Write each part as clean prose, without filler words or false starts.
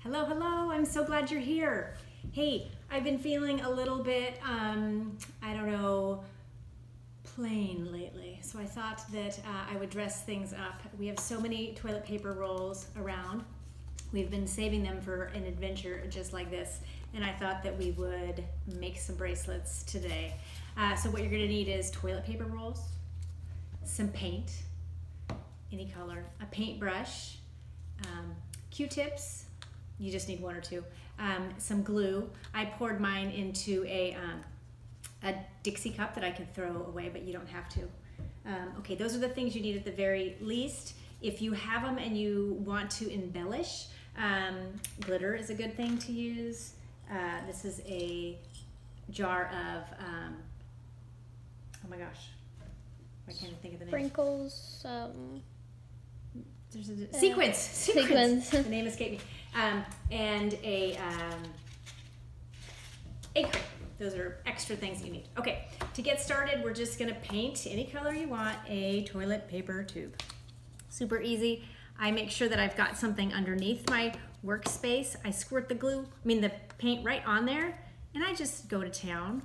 Hello, hello, I'm so glad you're here. Hey, I've been feeling a little bit, I don't know, plain lately. So I thought that I would dress things up. We have so many toilet paper rolls around. We've been saving them for an adventure just like this. And I thought that we would make some bracelets today. So what you're gonna need is toilet paper rolls, some paint, any color, a paintbrush, Q-tips, you just need one or two, some glue. I poured mine into a Dixie cup that I can throw away, but you don't have to. Okay, those are the things you need at the very least. If you have them and you want to embellish, glitter is a good thing to use. This is a jar of, oh my gosh, I can't even think of the name. Sprinkles, There's a sequins. The name escaped me. And a egg cream. Those are extra things you need. Okay, to get started, we're just gonna paint any color you want a toilet paper tube. Super easy. I make sure that I've got something underneath my workspace. I squirt the paint right on there, and I just go to town.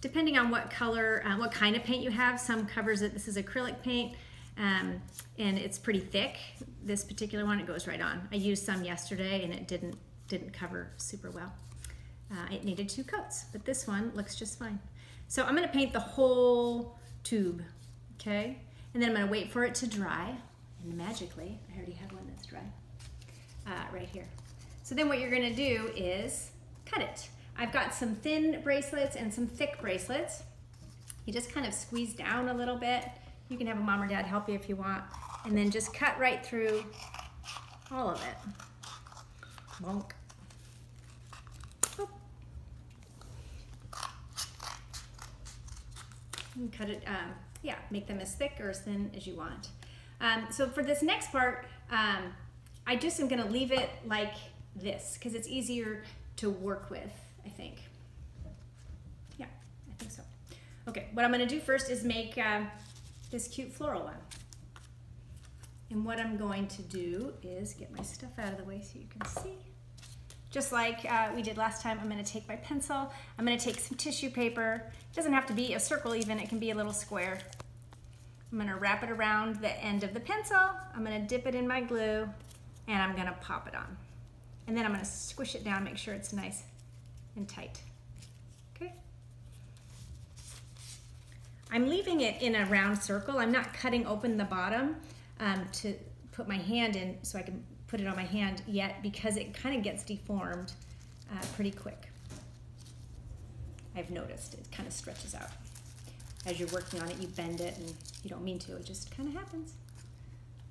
Depending on what color, what kind of paint you have, some covers it. This is acrylic paint. And it's pretty thick. This particular one, it goes right on. I used some yesterday and it didn't cover super well. It needed 2 coats, but this one looks just fine. So I'm gonna paint the whole tube, okay? And then I'm gonna wait for it to dry, and magically, I already have one that's dry, right here. So then what you're gonna do is cut it. I've got some thin bracelets and some thick bracelets. You just kind of squeeze down a little bit. You can have a mom or dad help you if you want. And then just cut right through all of it. Bonk. Oh. And cut it, yeah, make them as thick or as thin as you want. So for this next part, I just am gonna leave it like this because it's easier to work with, I think. Yeah, I think so. Okay, what I'm gonna do first is make this cute floral one. And what I'm going to do is get my stuff out of the way so you can see. Just like we did last time, I'm gonna take my pencil, I'm gonna take some tissue paper. It doesn't have to be a circle even, it can be a little square. I'm gonna wrap it around the end of the pencil, I'm gonna dip it in my glue, and I'm gonna pop it on. And then I'm gonna squish it down, make sure it's nice and tight. Okay? I'm leaving it in a round circle. I'm not cutting open the bottom to put my hand in so I can put it on my hand yet because it kind of gets deformed pretty quick. I've noticed it kind of stretches out. As you're working on it, you bend it and you don't mean to, it just kind of happens.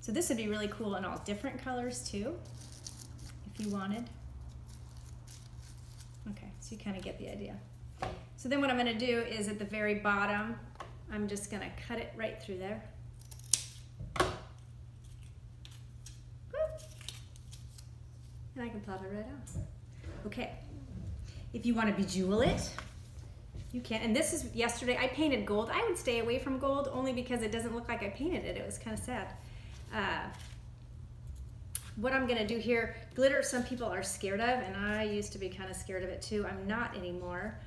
So this would be really cool in all different colors too, if you wanted. Okay, so you kind of get the idea. So then what I'm gonna do is at the very bottom, I'm just gonna cut it right through there. And I can plop it right on. Okay, if you wanna bejewel it, you can. And this is yesterday, I painted gold. I would stay away from gold only because it doesn't look like I painted it. It was kind of sad. What I'm gonna do here, glitter some people are scared of, and I used to be kind of scared of it too. I'm not anymore.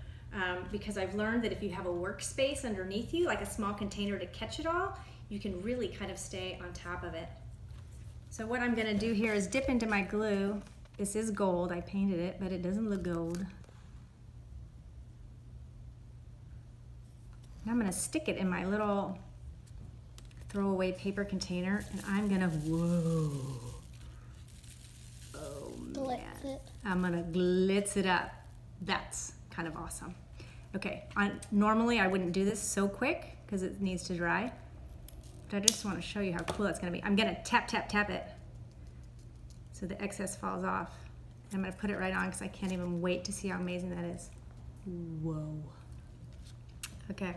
Because I've learned that if you have a workspace underneath you, like a small container to catch it all, you can really kind of stay on top of it. So what I'm gonna do here is dip into my glue. This is gold, I painted it, but it doesn't look gold. And I'm gonna stick it in my little throwaway paper container, and I'm gonna, whoa. Oh man. I'm gonna glitz it up. That's kind of awesome. Okay, normally I wouldn't do this so quick because it needs to dry, but I just want to show you how cool it's gonna be. I'm gonna tap, tap, tap it so the excess falls off. And I'm gonna put it right on because I can't even wait to see how amazing that is. Whoa. Okay,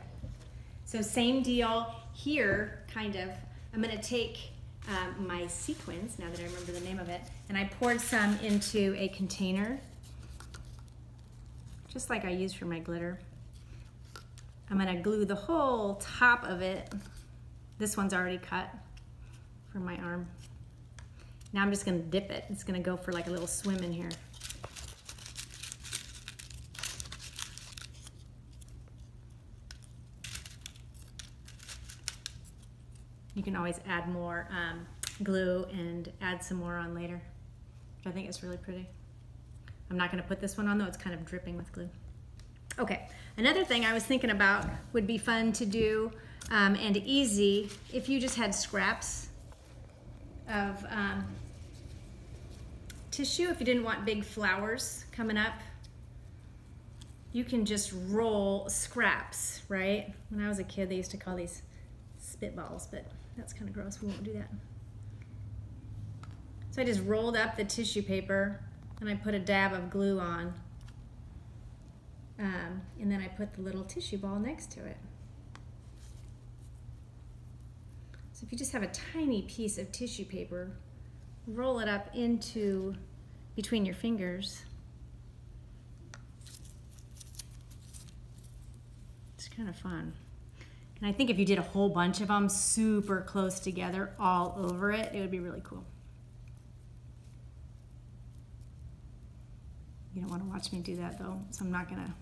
so same deal here, kind of. I'm gonna take my sequins, now that I remember the name of it, and I poured some into a container just like I used for my glitter. I'm gonna glue the whole top of it. This one's already cut for my arm. Now I'm just gonna dip it. It's gonna go for like a little swim in here. You can always add more glue and add some more on later, which I think is really pretty. I'm not gonna put this one on though, it's kind of dripping with glue. Okay, another thing I was thinking about would be fun to do and easy if you just had scraps of tissue. If you didn't want big flowers coming up, you can just roll scraps, right? When I was a kid, they used to call these spitballs, but that's kind of gross. We won't do that. So I just rolled up the tissue paper and I put a dab of glue on. And then I put the little tissue ball next to it. So if you just have a tiny piece of tissue paper, roll it up into between your fingers. It's kind of fun. And I think if you did a whole bunch of them super close together all over it, it would be really cool. You don't want to watch me do that though, so I'm not gonna.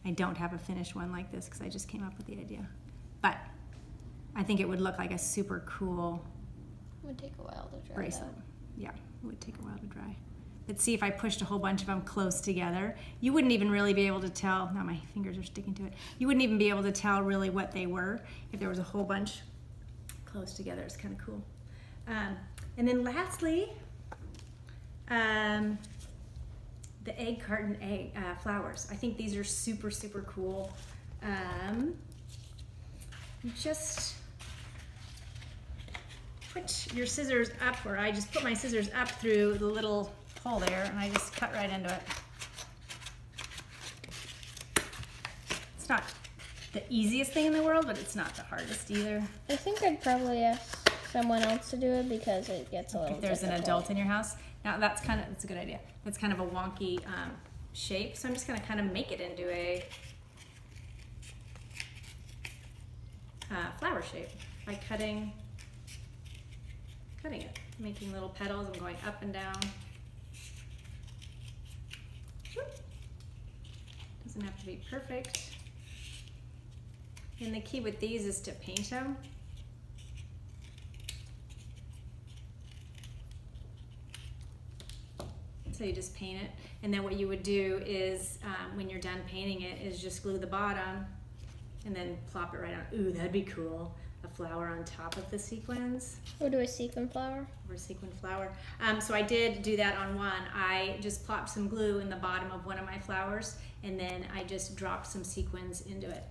I don't have a finished one like this because I just came up with the idea. But I think it would look like a super cool It would take a while to dry. bracelet. Yeah, it would take a while to dry. But see, if I pushed a whole bunch of them close together, you wouldn't even really be able to tell. Now my fingers are sticking to it. You wouldn't even be able to tell really what they were if there was a whole bunch close together. It's kind of cool. And then lastly, the egg carton flowers. I think these are super, super cool. You just put your scissors up, or I just put my scissors up through the little hole there, and I just cut right into it. It's not the easiest thing in the world, but it's not the hardest either. I think I'd probably ask someone else to do it because it gets a little If there's difficult. an adult in your house. Now that's a good idea. That's kind of a wonky shape, so I'm just gonna kind of make it into a flower shape by cutting it, making little petals and going up and down. Doesn't have to be perfect. And the key with these is to paint them. So you just paint it, and then what you would do is when you're done painting it is just glue the bottom and then plop it right on. Ooh, that'd be cool. A flower on top of the sequins. Or do a sequin flower? Or a sequin flower. So I did do that on one. I just plopped some glue in the bottom of one of my flowers, and then I just dropped some sequins into it.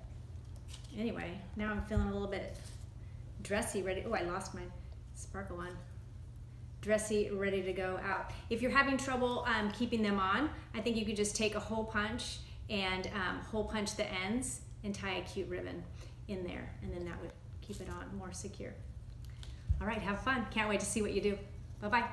Anyway, now I'm feeling a little bit dressy, ready. Oh, I lost my sparkle one. Dressy, ready to go out. If you're having trouble keeping them on, I think you could just take a hole punch and hole punch the ends and tie a cute ribbon in there, and then that would keep it on more secure. All right, have fun. Can't wait to see what you do. Bye-bye.